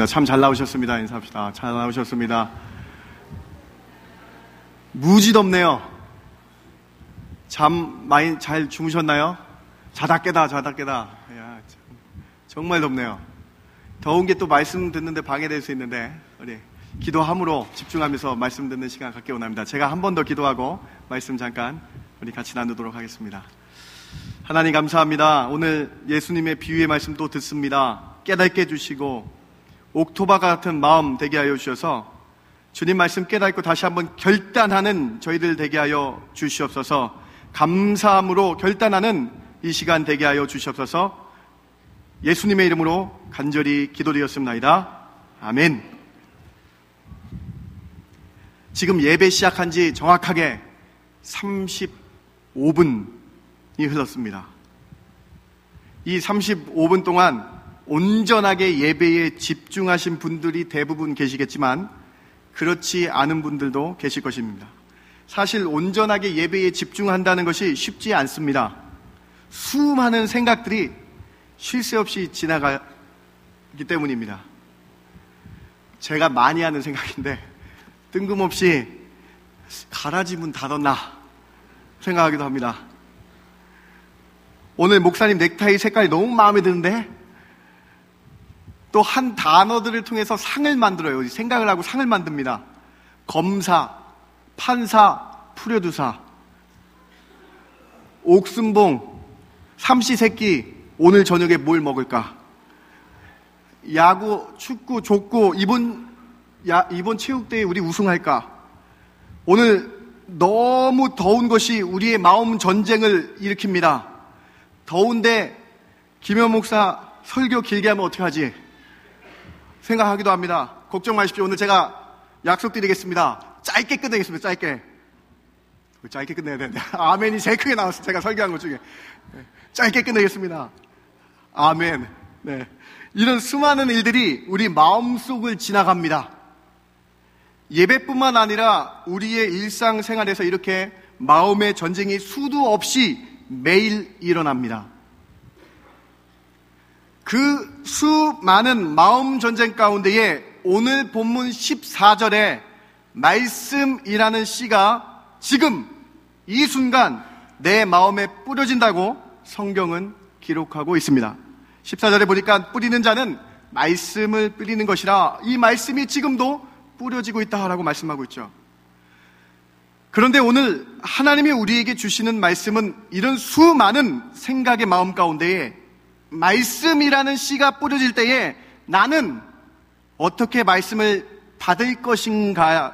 참 잘 나오셨습니다. 인사합시다. 잘 나오셨습니다. 무지 덥네요. 잠 많이 잘 주무셨나요? 자다 깨다. 야, 정말 덥네요. 더운 게 또 말씀 듣는데 방해될 수 있는데 우리 기도함으로 집중하면서 말씀 듣는 시간 갖기 원합니다. 제가 한 번 더 기도하고 말씀 잠깐 우리 같이 나누도록 하겠습니다. 하나님 감사합니다. 오늘 예수님의 비유의 말씀 또 듣습니다. 깨닫게 해주시고 옥토바 같은 마음 되게 하여 주셔서 주님 말씀 깨닫고 다시 한번 결단하는 저희들 되게 하여 주시옵소서. 감사함으로 결단하는 이 시간 되게 하여 주시옵소서. 예수님의 이름으로 간절히 기도드렸습니다. 아멘. 지금 예배 시작한 지 정확하게 35분이 흘렀습니다. 이 35분 동안 온전하게 예배에 집중하신 분들이 대부분 계시겠지만 그렇지 않은 분들도 계실 것입니다. 사실 온전하게 예배에 집중한다는 것이 쉽지 않습니다. 수많은 생각들이 쉴 새 없이 지나가기 때문입니다. 제가 많이 하는 생각인데 뜬금없이 가라지 문 닫았나 생각하기도 합니다. 오늘 목사님 넥타이 색깔이 너무 마음에 드는데 또 한 단어들을 통해서 상을 만들어요. 생각을 하고 상을 만듭니다. 검사, 판사, 풀효두사, 옥순봉, 삼시세끼, 오늘 저녁에 뭘 먹을까? 야구, 축구, 족구, 이번 체육대회 우리 우승할까? 오늘 너무 더운 것이 우리의 마음 전쟁을 일으킵니다. 더운데 김현 목사 설교 길게 하면 어떡하지? 생각하기도 합니다. 걱정 마십시오. 오늘 제가 약속드리겠습니다. 짧게 끝내겠습니다. 짧게 끝내야 되는데 아멘이 제일 크게 나왔어요. 제가 설교한 것 중에 짧게 끝내겠습니다. 아멘. 네. 이런 수많은 일들이 우리 마음속을 지나갑니다. 예배뿐만 아니라 우리의 일상생활에서 이렇게 마음의 전쟁이 수도 없이 매일 일어납니다. 그 수많은 마음 전쟁 가운데에 오늘 본문 14절에 말씀이라는 씨가 지금 이 순간 내 마음에 뿌려진다고 성경은 기록하고 있습니다. 14절에 보니까 뿌리는 자는 말씀을 뿌리는 것이라 이 말씀이 지금도 뿌려지고 있다라고 말씀하고 있죠. 그런데 오늘 하나님이 우리에게 주시는 말씀은 이런 수많은 생각의 마음 가운데에 말씀이라는 씨가 뿌려질 때에 나는 어떻게 말씀을 받을 것인가를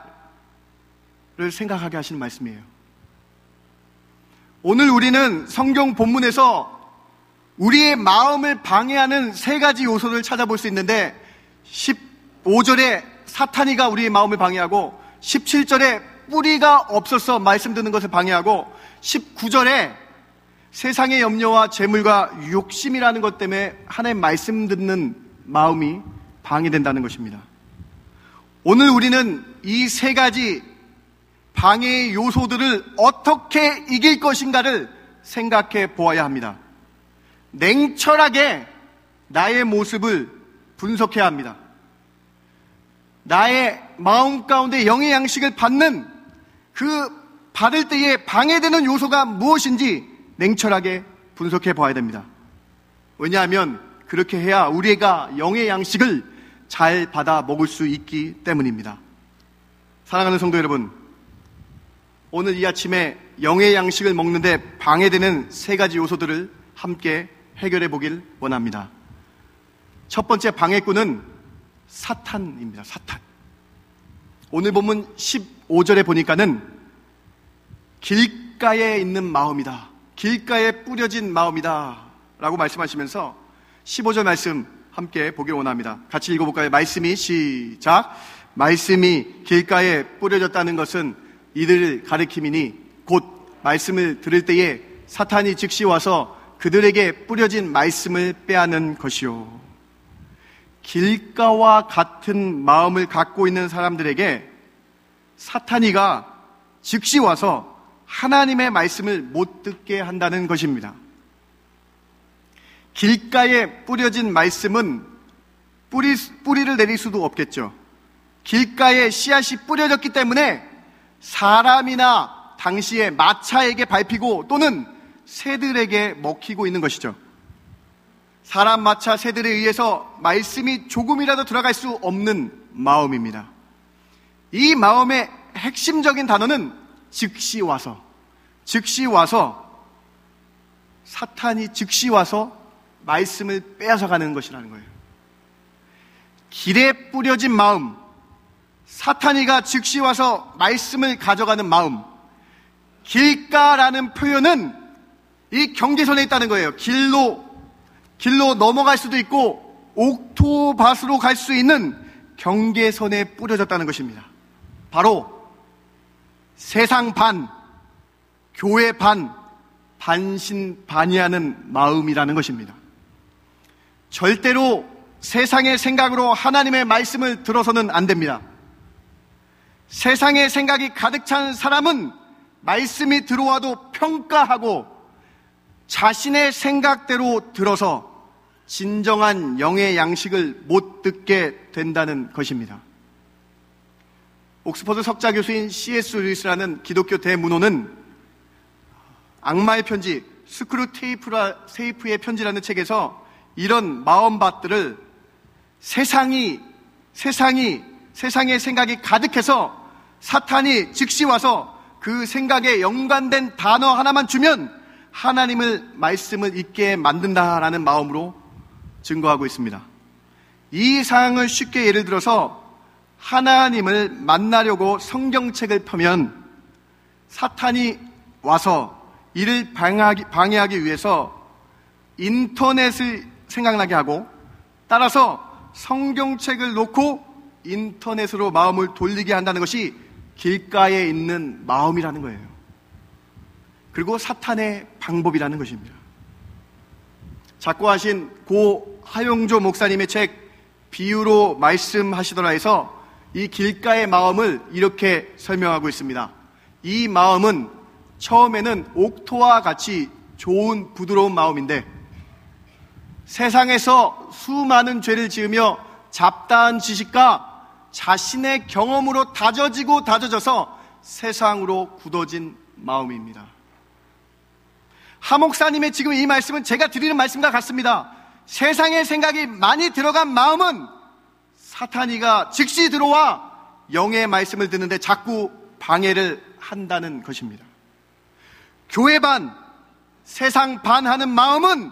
생각하게 하시는 말씀이에요. 오늘 우리는 성경 본문에서 우리의 마음을 방해하는 세 가지 요소를 찾아볼 수 있는데 15절에 사탄이가 우리의 마음을 방해하고 17절에 뿌리가 없어서 말씀 듣는 것을 방해하고 19절에 세상의 염려와 재물과 욕심이라는 것 때문에 하나님 말씀 듣는 마음이 방해된다는 것입니다. 오늘 우리는 이 세 가지 방해의 요소들을 어떻게 이길 것인가를 생각해 보아야 합니다. 냉철하게 나의 모습을 분석해야 합니다. 나의 마음 가운데 영의 양식을 받는 받을 때에 방해되는 요소가 무엇인지 냉철하게 분석해 봐야 됩니다. 왜냐하면 그렇게 해야 우리가 영의 양식을 잘 받아 먹을 수 있기 때문입니다. 사랑하는 성도 여러분, 오늘 이 아침에 영의 양식을 먹는데 방해되는 세 가지 요소들을 함께 해결해 보길 원합니다. 첫 번째 방해꾼은 사탄입니다. 사탄. 오늘 본문 15절에 보니까는 길가에 있는 마음이다. 길가에 뿌려진 마음이다 라고 말씀하시면서 15절 말씀 함께 보길 원합니다. 같이 읽어볼까요? 말씀이 시작. 말씀이 길가에 뿌려졌다는 것은 이들을 가리킴이니 곧 말씀을 들을 때에 사탄이 즉시 와서 그들에게 뿌려진 말씀을 빼앗는 것이요. 길가와 같은 마음을 갖고 있는 사람들에게 사탄이가 즉시 와서 하나님의 말씀을 못 듣게 한다는 것입니다. 길가에 뿌려진 말씀은 뿌리를 내릴 수도 없겠죠. 길가에 씨앗이 뿌려졌기 때문에 사람이나 당시에 마차에게 밟히고 또는 새들에게 먹히고 있는 것이죠. 사람, 마차, 새들에 의해서 말씀이 조금이라도 들어갈 수 없는 마음입니다. 이 마음의 핵심적인 단어는 즉시 와서, 사탄이 즉시 와서 말씀을 빼앗아가는 것이라는 거예요. 길에 뿌려진 마음, 사탄이가 즉시 와서 말씀을 가져가는 마음. 길가라는 표현은 이 경계선에 있다는 거예요. 길로 넘어갈 수도 있고 옥토밭으로 갈 수 있는 경계선에 뿌려졌다는 것입니다. 바로 세상 반, 교회 반, 반신반의하는 마음이라는 것입니다. 절대로 세상의 생각으로 하나님의 말씀을 들어서는 안 됩니다. 세상의 생각이 가득 찬 사람은 말씀이 들어와도 평가하고 자신의 생각대로 들어서 진정한 영의 양식을 못 듣게 된다는 것입니다. 옥스퍼드 석자 교수인 C.S. 루이스라는 기독교 대문호는 악마의 편지, 스크루테이프의 편지라는 책에서 이런 마음밭들을 세상의 생각이 가득해서 사탄이 즉시 와서 그 생각에 연관된 단어 하나만 주면 하나님을 말씀을 잊게 만든다라는 마음으로 증거하고 있습니다. 이 사항을 쉽게 예를 들어서 하나님을 만나려고 성경책을 펴면 사탄이 와서 이를 방해하기 위해서 인터넷을 생각나게 하고 따라서 성경책을 놓고 인터넷으로 마음을 돌리게 한다는 것이 길가에 있는 마음이라는 거예요. 그리고 사탄의 방법이라는 것입니다. 작고하신 고 하용조 목사님의 책 비유로 말씀하시더라에서 이 길가의 마음을 이렇게 설명하고 있습니다. 이 마음은 처음에는 옥토와 같이 좋은 부드러운 마음인데 세상에서 수많은 죄를 지으며 잡다한 지식과 자신의 경험으로 다져져서 세상으로 굳어진 마음입니다. 하 목사님의 지금 이 말씀은 제가 드리는 말씀과 같습니다. 세상의 생각이 많이 들어간 마음은 사탄이가 즉시 들어와 영의 말씀을 듣는데 자꾸 방해를 한다는 것입니다. 교회 반, 세상 반 하는 마음은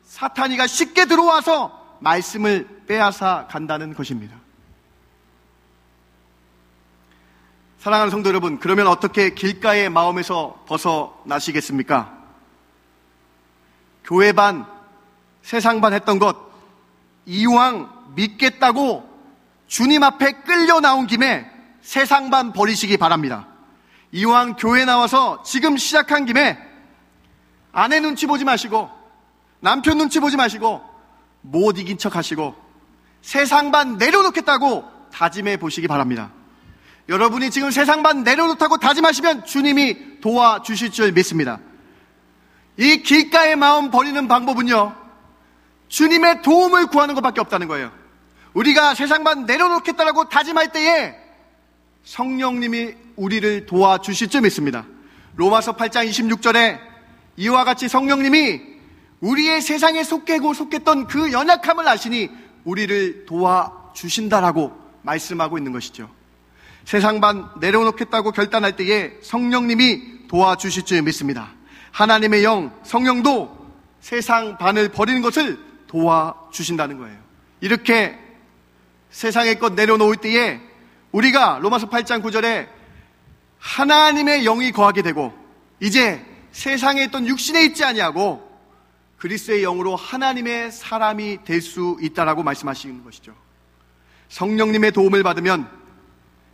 사탄이가 쉽게 들어와서 말씀을 빼앗아 간다는 것입니다. 사랑하는 성도 여러분, 그러면 어떻게 길가의 마음에서 벗어나시겠습니까? 교회 반, 세상 반 했던 것 이왕 믿겠다고 주님 앞에 끌려 나온 김에 세상 반 버리시기 바랍니다. 이왕 교회 나와서 지금 시작한 김에 아내 눈치 보지 마시고 남편 눈치 보지 마시고 못 이긴 척 하시고 세상 반 내려놓겠다고 다짐해 보시기 바랍니다. 여러분이 지금 세상 반 내려놓다고 다짐하시면 주님이 도와주실 줄 믿습니다. 이 길가의 마음 버리는 방법은요, 주님의 도움을 구하는 것밖에 없다는 거예요. 우리가 세상 반 내려놓겠다라고 다짐할 때에 성령님이 우리를 도와주실 줄 믿습니다. 로마서 8장 26절에 이와 같이 성령님이 우리의 세상에 속했던 그 연약함을 아시니 우리를 도와주신다라고 말씀하고 있는 것이죠. 세상 반 내려놓겠다고 결단할 때에 성령님이 도와주실 줄 믿습니다. 하나님의 영, 성령도 세상 반을 버리는 것을 도와주신다는 거예요. 이렇게 세상의 것 내려놓을 때에 우리가 로마서 8장 9절에 하나님의 영이 거하게 되고 이제 세상에 있던 육신에 있지 아니하고 그리스도의 영으로 하나님의 사람이 될 수 있다라고 말씀하시는 것이죠. 성령님의 도움을 받으면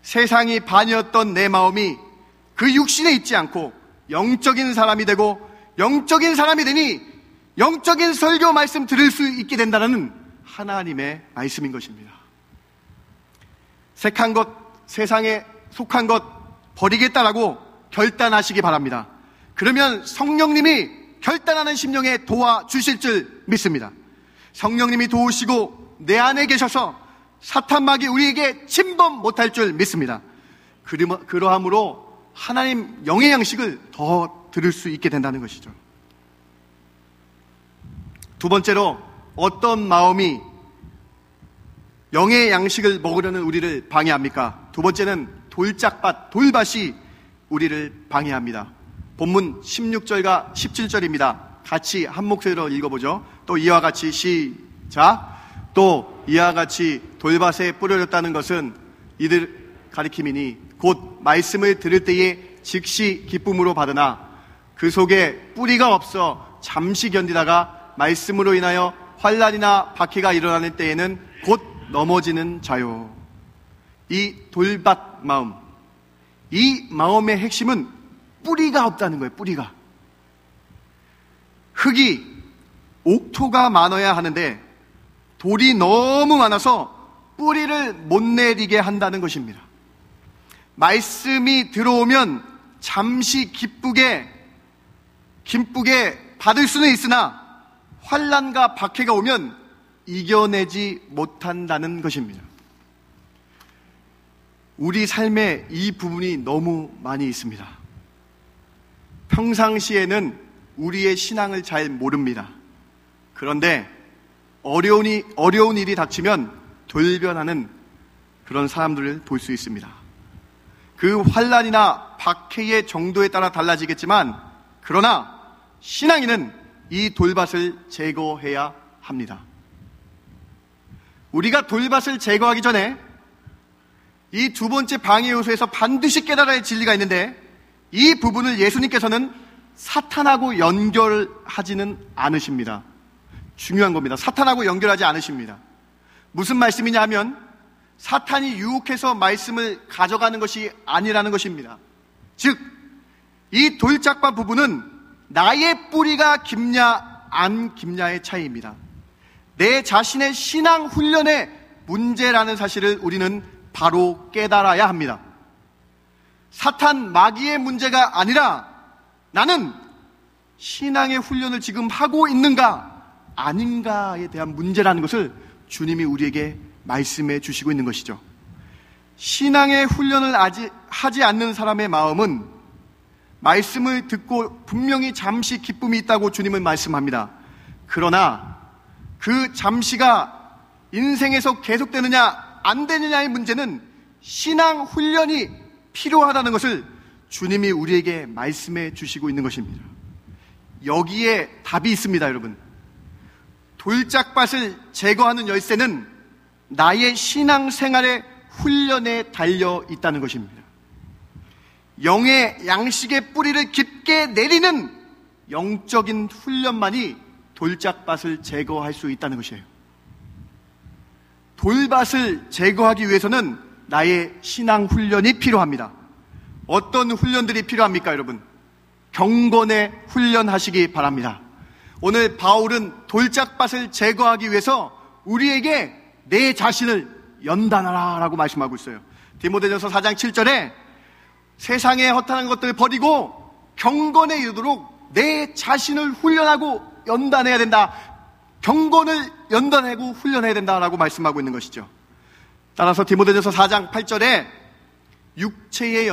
세상이 반이었던 내 마음이 그 육신에 있지 않고 영적인 사람이 되고 영적인 사람이 되니 영적인 설교 말씀 들을 수 있게 된다는 하나님의 말씀인 것입니다. 색한 것, 세상에 속한 것 버리겠다라고 결단하시기 바랍니다. 그러면 성령님이 결단하는 심령에 도와주실 줄 믿습니다. 성령님이 도우시고 내 안에 계셔서 사탄마귀 우리에게 침범 못할 줄 믿습니다. 그러함으로 하나님 영의 양식을 더 들을 수 있게 된다는 것이죠. 두 번째로, 어떤 마음이 영의 양식을 먹으려는 우리를 방해합니까? 두 번째는 돌밭이 우리를 방해합니다. 본문 16절과 17절입니다. 같이 한 목소리로 읽어보죠. 또 이와 같이 시작. 또 이와 같이 돌밭에 뿌려졌다는 것은 이들 가리킴이니 곧 말씀을 들을 때에 즉시 기쁨으로 받으나 그 속에 뿌리가 없어 잠시 견디다가 말씀으로 인하여 환난이나 박해가 일어나는 때에는 곧 넘어지는 자요. 이 돌밭 마음, 이 마음의 핵심은 뿌리가 없다는 거예요. 뿌리가. 흙이, 옥토가 많아야 하는데 돌이 너무 많아서 뿌리를 못 내리게 한다는 것입니다. 말씀이 들어오면 잠시 기쁘게 받을 수는 있으나 환난과 박해가 오면 이겨내지 못한다는 것입니다. 우리 삶에 이 부분이 너무 많이 있습니다. 평상시에는 우리의 신앙을 잘 모릅니다. 그런데 어려운 일이 닥치면 돌변하는 그런 사람들을 볼 수 있습니다. 그 환난이나 박해의 정도에 따라 달라지겠지만, 그러나 신앙인은 이 돌밭을 제거해야 합니다. 우리가 돌밭을 제거하기 전에 이 두 번째 방해 요소에서 반드시 깨달아야 할 진리가 있는데, 이 부분을 예수님께서는 사탄하고 연결하지는 않으십니다. 중요한 겁니다. 사탄하고 연결하지 않으십니다. 무슨 말씀이냐 하면 사탄이 유혹해서 말씀을 가져가는 것이 아니라는 것입니다. 즉, 이 돌짝밭 부분은 나의 뿌리가 깊냐 안 깊냐의 차이입니다. 내 자신의 신앙 훈련의 문제라는 사실을 우리는 바로 깨달아야 합니다. 사탄 마귀의 문제가 아니라 나는 신앙의 훈련을 지금 하고 있는가 아닌가에 대한 문제라는 것을 주님이 우리에게 말씀해 주시고 있는 것이죠. 신앙의 훈련을 하지 않는 사람의 마음은 말씀을 듣고 분명히 잠시 기쁨이 있다고 주님은 말씀합니다. 그러나 그 잠시가 인생에서 계속되느냐 안 되느냐의 문제는 신앙 훈련이 필요하다는 것을 주님이 우리에게 말씀해 주시고 있는 것입니다. 여기에 답이 있습니다, 여러분. 돌짝밭을 제거하는 열쇠는 나의 신앙생활의 훈련에 달려 있다는 것입니다. 영의 양식의 뿌리를 깊게 내리는 영적인 훈련만이 돌짝밭을 제거할 수 있다는 것이에요. 돌밭을 제거하기 위해서는 나의 신앙 훈련이 필요합니다. 어떤 훈련들이 필요합니까, 여러분? 경건의 훈련하시기 바랍니다. 오늘 바울은 돌짝밭을 제거하기 위해서 우리에게 내 자신을 연단하라 라고 말씀하고 있어요. 디모데전서 4장 7절에 세상의 허탄한 것들을 버리고 경건에 이르도록 내 자신을 훈련하고 연단해야 된다. 경건을 연단하고 훈련해야 된다라고 말씀하고 있는 것이죠. 따라서 디모데전서 4장 8절에 육체의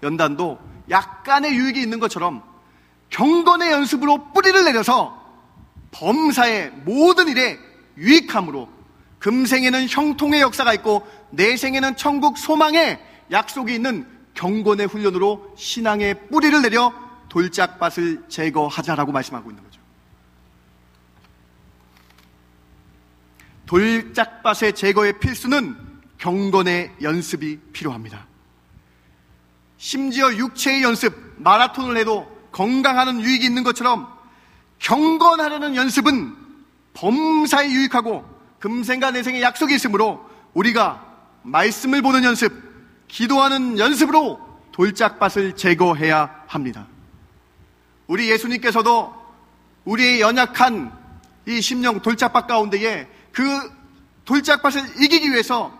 연단도 약간의 유익이 있는 것처럼 경건의 연습으로 뿌리를 내려서 범사의 모든 일에 유익함으로 금생에는 형통의 역사가 있고 내생에는 천국 소망의 약속이 있는 경건의 훈련으로 신앙의 뿌리를 내려 돌짝밭을 제거하자라고 말씀하고 있는 거죠. 돌짝밭의 제거의 필수는 경건의 연습이 필요합니다. 심지어 육체의 연습, 마라톤을 해도 건강하는 유익이 있는 것처럼 경건하려는 연습은 범사에 유익하고 금생과 내생의 약속이 있으므로 우리가 말씀을 보는 연습, 기도하는 연습으로 돌짝밭을 제거해야 합니다. 우리 예수님께서도 우리의 연약한 이 심령 돌짝밭 가운데에 그 돌짝밭을 이기기 위해서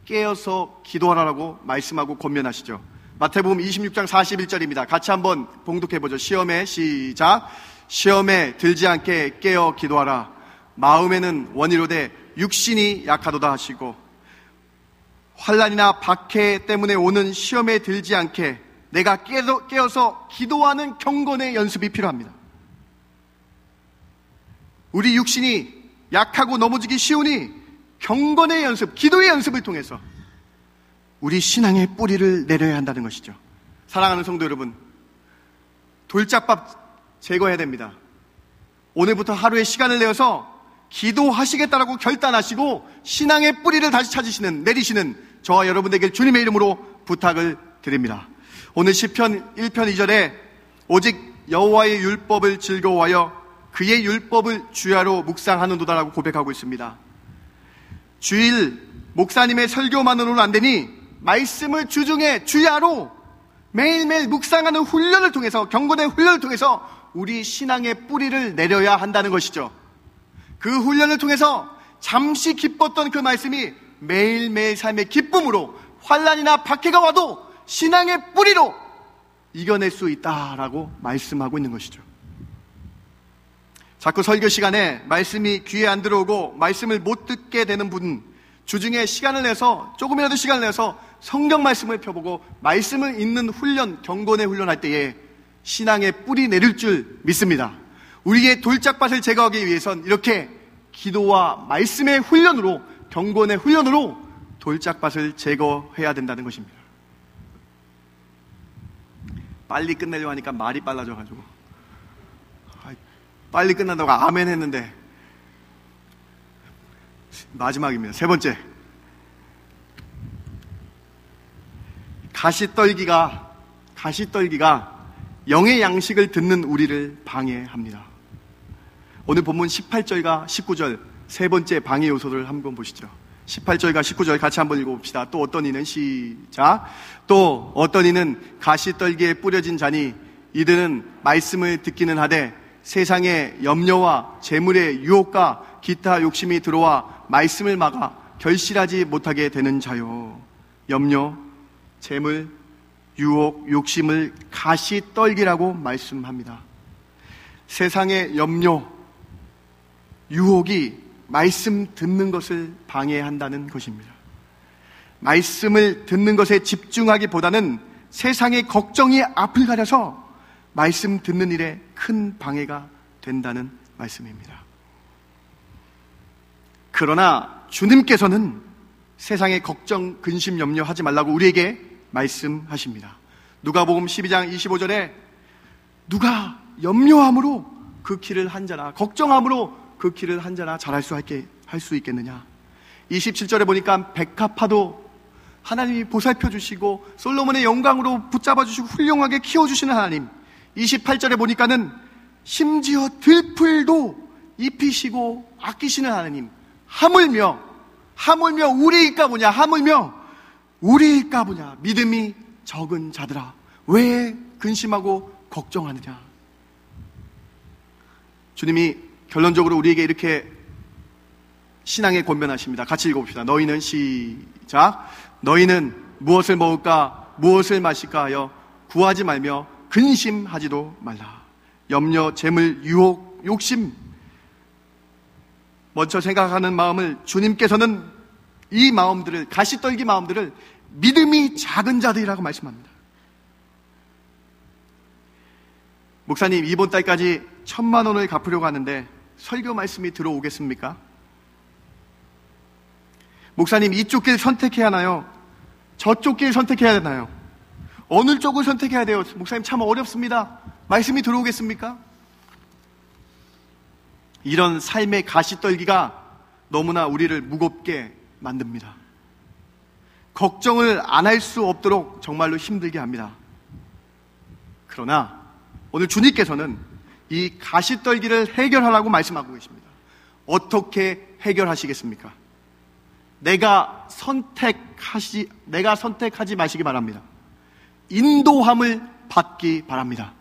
깨어서 기도하라고 말씀하고 권면하시죠. 마태복음 26장 41절입니다. 같이 한번 봉독해보죠. 시험에 시작. 시험에 들지 않게 깨어 기도하라. 마음에는 원이로되 육신이 약하도다 하시고 환난이나 박해 때문에 오는 시험에 들지 않게 내가 깨어서 기도하는 경건의 연습이 필요합니다. 우리 육신이 약하고 넘어지기 쉬우니 경건의 연습, 기도의 연습을 통해서 우리 신앙의 뿌리를 내려야 한다는 것이죠. 사랑하는 성도 여러분, 돌짝밥 제거해야 됩니다. 오늘부터 하루에 시간을 내어서 기도하시겠다라고 결단하시고 신앙의 뿌리를 다시 내리시는 저와 여러분에게 주님의 이름으로 부탁을 드립니다. 오늘 시편 1편 2절에 오직 여호와의 율법을 즐거워하여 그의 율법을 주야로 묵상하는도다라고 고백하고 있습니다. 주일 목사님의 설교만으로는 안 되니 말씀을 주중에 주야로 매일매일 묵상하는 훈련을 통해서, 경건의 훈련을 통해서 우리 신앙의 뿌리를 내려야 한다는 것이죠. 그 훈련을 통해서 잠시 기뻤던 그 말씀이 매일매일 삶의 기쁨으로 환난이나 박해가 와도 신앙의 뿌리로 이겨낼 수 있다라고 말씀하고 있는 것이죠. 자꾸 설교 시간에 말씀이 귀에 안 들어오고 말씀을 못 듣게 되는 분, 주중에 시간을 내서, 조금이라도 시간을 내서 성경 말씀을 펴보고 말씀을 읽는 훈련, 경건의 훈련할 때에 신앙의 뿌리 내릴 줄 믿습니다. 우리의 돌짝밭을 제거하기 위해선 이렇게 기도와 말씀의 훈련으로, 경건의 훈련으로 돌짝밭을 제거해야 된다는 것입니다. 빨리 끝내려고 하니까 말이 빨라져가지고 빨리 끝난다고 아멘 했는데 마지막입니다. 세 번째, 가시떨기가 영의 양식을 듣는 우리를 방해합니다. 오늘 본문 18절과 19절 세 번째 방해 요소를 한번 보시죠. 18절과 19절 같이 한번 읽어봅시다. 또 어떤 이는, 시작. 또 어떤 이는 가시떨기에 뿌려진 자니 이들은 말씀을 듣기는 하되 세상의 염려와 재물의 유혹과 기타 욕심이 들어와 말씀을 막아 결실하지 못하게 되는 자요. 염려, 재물, 유혹, 욕심을 가시떨기라고 말씀합니다. 세상의 염려, 유혹이 말씀 듣는 것을 방해한다는 것입니다. 말씀을 듣는 것에 집중하기보다는 세상의 걱정이 앞을 가려서 말씀 듣는 일에 큰 방해가 된다는 말씀입니다. 그러나 주님께서는 세상의 걱정, 근심, 염려하지 말라고 우리에게 말씀하십니다. 누가복음 12장 25절에 누가 염려함으로 그 길을 한 자나, 걱정함으로 그 길을 한 자나 잘할 수 있겠느냐. 27절에 보니까 백합화도 하나님이 보살펴 주시고 솔로몬의 영광으로 붙잡아 주시고 훌륭하게 키워주시는 하나님. 28절에 보니까는 심지어 들풀도 입히시고 아끼시는 하나님. 하물며 우리일까 보냐, 하물며 우리일까 보냐, 믿음이 적은 자들아 왜 근심하고 걱정하느냐. 주님이 결론적으로 우리에게 이렇게 신앙에 권면하십니다. 같이 읽어봅시다. 너희는, 시작. 너희는 무엇을 먹을까 무엇을 마실까 하여 구하지 말며 근심하지도 말라. 염려, 재물, 유혹, 욕심 먼저 생각하는 마음을 주님께서는 이 마음들을, 가시떨기 마음들을 믿음이 작은 자들이라고 말씀합니다. 목사님, 이번 달까지 1,000만 원을 갚으려고 하는데 설교 말씀이 들어오겠습니까? 목사님, 이쪽 길 선택해야 하나요? 저쪽 길 선택해야 되나요? 어느 쪽을 선택해야 돼요? 목사님, 참 어렵습니다. 말씀이 들어오겠습니까? 이런 삶의 가시떨기가 너무나 우리를 무겁게 만듭니다. 걱정을 안 할 수 없도록 정말로 힘들게 합니다. 그러나 오늘 주님께서는 이 가시떨기를 해결하라고 말씀하고 계십니다. 어떻게 해결하시겠습니까? 내가 선택하지 마시기 바랍니다. 인도함을 받기 바랍니다.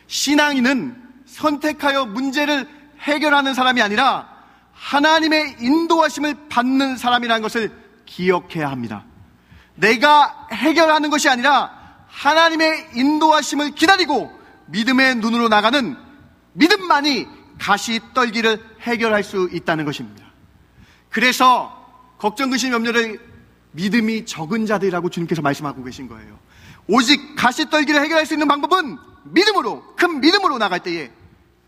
신앙인은 선택하여 문제를 해결하는 사람이 아니라 하나님의 인도하심을 받는 사람이라는 것을 기억해야 합니다. 내가 해결하는 것이 아니라 하나님의 인도하심을 기다리고 믿음의 눈으로 나가는 믿음만이 가시떨기를 해결할 수 있다는 것입니다. 그래서 걱정, 근심, 염려를 믿음이 적은 자들이라고 주님께서 말씀하고 계신 거예요. 오직 가시떨기를 해결할 수 있는 방법은 믿음으로, 큰 믿음으로 나갈 때에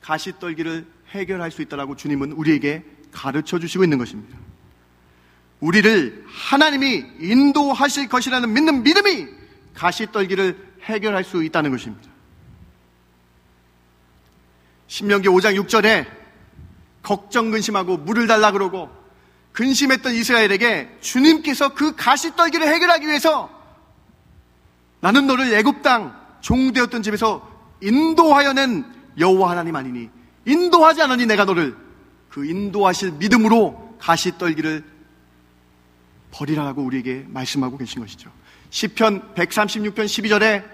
가시떨기를 해결할 수 있다라고 주님은 우리에게 가르쳐 주시고 있는 것입니다. 우리를 하나님이 인도하실 것이라는 믿는 믿음이 가시떨기를 해결할 수 있다는 것입니다. 신명기 5장 6절에 걱정 근심하고 물을 달라 그러고 근심했던 이스라엘에게 주님께서 그 가시떨기를 해결하기 위해서 나는 너를 애굽 땅 종되었던 집에서 인도하여 낸 여호와 하나님 아니니 인도하지 않으니 내가 너를 그 인도하실 믿음으로 가시떨기를 버리라고 우리에게 말씀하고 계신 것이죠. 시편 136편 12절에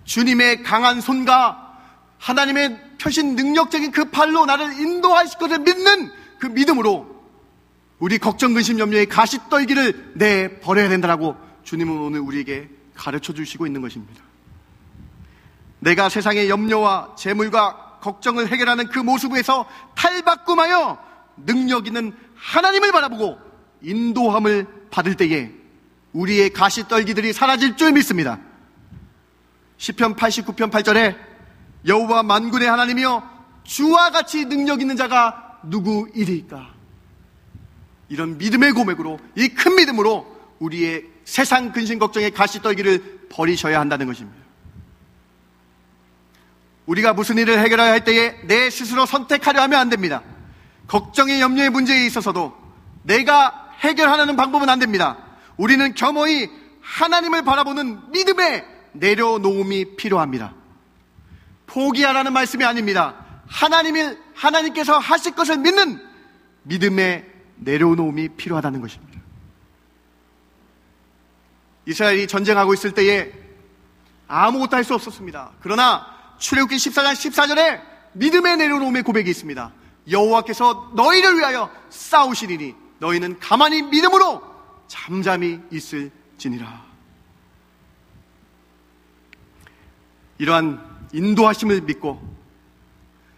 주님의 강한 손과 하나님의 펴신 능력적인 그 팔로 나를 인도하실 것을 믿는 그 믿음으로 우리 걱정, 근심, 염려의 가시떨기를 내버려야 된다라고 주님은 오늘 우리에게 가르쳐 주시고 있는 것입니다. 내가 세상의 염려와 재물과 걱정을 해결하는 그 모습에서 탈바꿈하여 능력 있는 하나님을 바라보고 인도함을 받을 때에 우리의 가시떨기들이 사라질 줄 믿습니다. 시편 89편 8절에 여호와 만군의 하나님이여 주와 같이 능력 있는 자가 누구이리까? 이런 믿음의 고백으로, 이 큰 믿음으로 우리의 세상 근심 걱정의 가시떨기를 버리셔야 한다는 것입니다. 우리가 무슨 일을 해결해야 할 때에 내 스스로 선택하려 하면 안 됩니다. 걱정의 염려의 문제에 있어서도 내가 해결하는 방법은 안 됩니다. 우리는 겸허히 하나님을 바라보는 믿음의 내려놓음이 필요합니다. 포기하라는 말씀이 아닙니다. 하나님께서 하실 것을 믿는 믿음의 내려놓음이 필요하다는 것입니다. 이스라엘이 전쟁하고 있을 때에 아무것도 할 수 없었습니다. 그러나 출애굽기 14장 14절에 믿음의 내려놓음의 고백이 있습니다. 여호와께서 너희를 위하여 싸우시리니 너희는 가만히 믿음으로 잠잠히 있을지니라. 이러한 인도하심을 믿고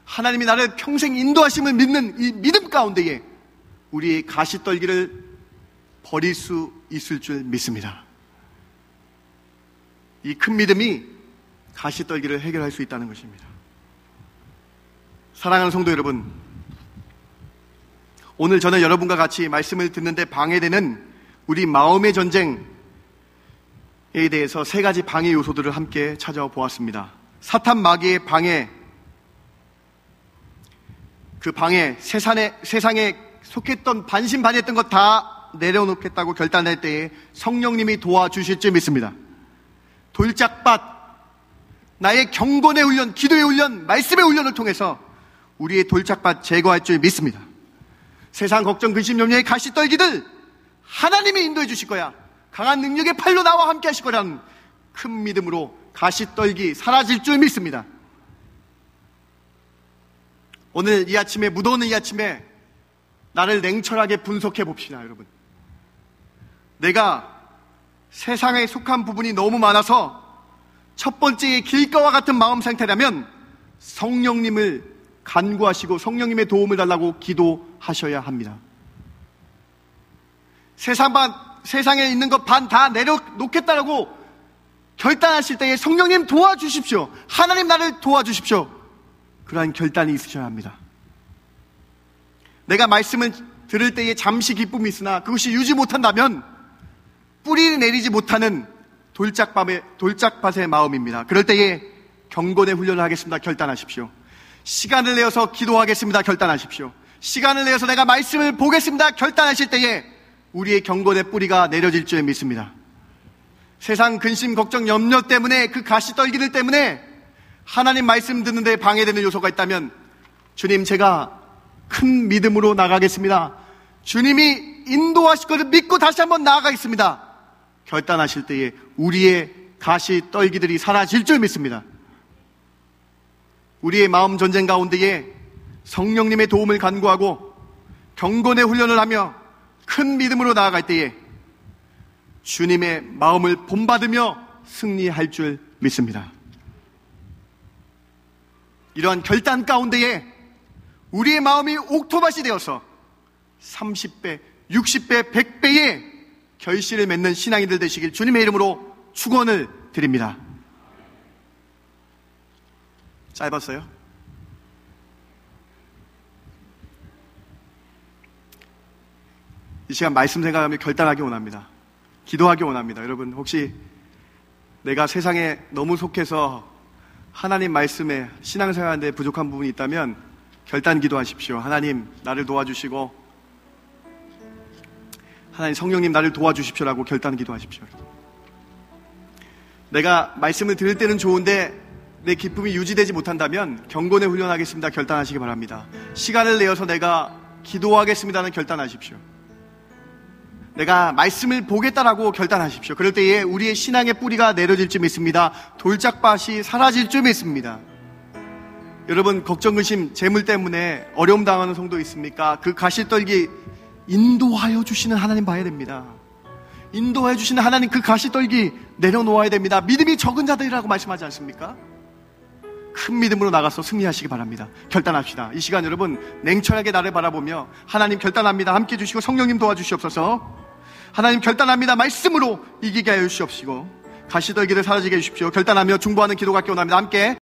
하나님이 나를 평생 인도하심을 믿는 이 믿음 가운데에 우리의 가시떨기를 버릴 수 있을 줄 믿습니다. 이 큰 믿음이 가시떨기를 해결할 수 있다는 것입니다. 사랑하는 성도 여러분, 오늘 저는 여러분과 같이 말씀을 듣는데 방해되는 우리 마음의 전쟁에 대해서 세 가지 방해 요소들을 함께 찾아보았습니다. 사탄 마귀의 방해, 그 방해, 세상에 속했던 반신반의했던 것 다 내려놓겠다고 결단할 때에 성령님이 도와주실 줄 믿습니다. 돌짝밭, 나의 경건의 훈련, 기도의 훈련, 말씀의 훈련을 통해서 우리의 돌짝밭 제거할 줄 믿습니다. 세상 걱정, 근심, 염려의 가시떨기들 하나님이 인도해 주실 거야. 강한 능력의 팔로 나와 함께 하실 거라는 큰 믿음으로 가시떨기 사라질 줄 믿습니다. 오늘 이 아침에, 무더운 이 아침에 나를 냉철하게 분석해 봅시다, 여러분. 내가 세상에 속한 부분이 너무 많아서 첫 번째 길가와 같은 마음 상태라면 성령님을 간구하시고 성령님의 도움을 달라고 기도하셔야 합니다. 세상에 있는 것 반 다 내려놓겠다라고 결단하실 때에 성령님 도와주십시오. 하나님 나를 도와주십시오. 그러한 결단이 있으셔야 합니다. 내가 말씀을 들을 때에 잠시 기쁨이 있으나 그것이 유지 못한다면 뿌리 내리지 못하는 돌짝밭의 마음입니다. 그럴 때에 경건의 훈련을 하겠습니다. 결단하십시오. 시간을 내어서 기도하겠습니다. 결단하십시오. 시간을 내어서 내가 말씀을 보겠습니다. 결단하실 때에 우리의 경건의 뿌리가 내려질 줄 믿습니다. 세상 근심, 걱정, 염려 때문에 그 가시떨기들 때문에 하나님 말씀 듣는데 방해되는 요소가 있다면 주님, 제가 큰 믿음으로 나가겠습니다. 주님이 인도하실 것을 믿고 다시 한번 나아가겠습니다. 결단하실 때에 우리의 가시떨기들이 사라질 줄 믿습니다. 우리의 마음 전쟁 가운데에 성령님의 도움을 간구하고 경건의 훈련을 하며 큰 믿음으로 나아갈 때에 주님의 마음을 본받으며 승리할 줄 믿습니다. 이러한 결단 가운데에 우리의 마음이 옥토밭이 되어서 30배, 60배, 100배의 결실을 맺는 신앙인들 되시길 주님의 이름으로 축원을 드립니다. 짧았어요? 이 시간 말씀 생각하며 결단하기 원합니다. 기도하기 원합니다. 여러분, 혹시 내가 세상에 너무 속해서 하나님 말씀에 신앙생활하는데 부족한 부분이 있다면 결단 기도하십시오. 하나님 나를 도와주시고, 하나님 성령님 나를 도와주십시오라고 결단 기도하십시오. 내가 말씀을 들을 때는 좋은데 내 기쁨이 유지되지 못한다면 경건에 훈련하겠습니다. 결단하시기 바랍니다. 시간을 내어서 내가 기도하겠습니다는 결단하십시오. 내가 말씀을 보겠다라고 결단하십시오. 그럴 때에 우리의 신앙의 뿌리가 내려질 줄 믿습니다. 돌짝밭이 사라질 줄 믿습니다. 여러분, 걱정, 의심, 재물 때문에 어려움 당하는 성도 있습니까? 그 가시떨기 인도하여 주시는 하나님 봐야 됩니다. 인도하여 주시는 하나님, 그 가시떨기 내려놓아야 됩니다. 믿음이 적은 자들이라고 말씀하지 않습니까? 큰 믿음으로 나가서 승리하시기 바랍니다. 결단합시다. 이 시간 여러분, 냉철하게 나를 바라보며 하나님 결단합니다. 함께 해주시고 성령님 도와주시옵소서. 하나님 결단합니다. 말씀으로 이기게 하여 주시옵시고 가시떨기를 사라지게 해주십시오. 결단하며 중보하는 기도가 기원합니다. 함께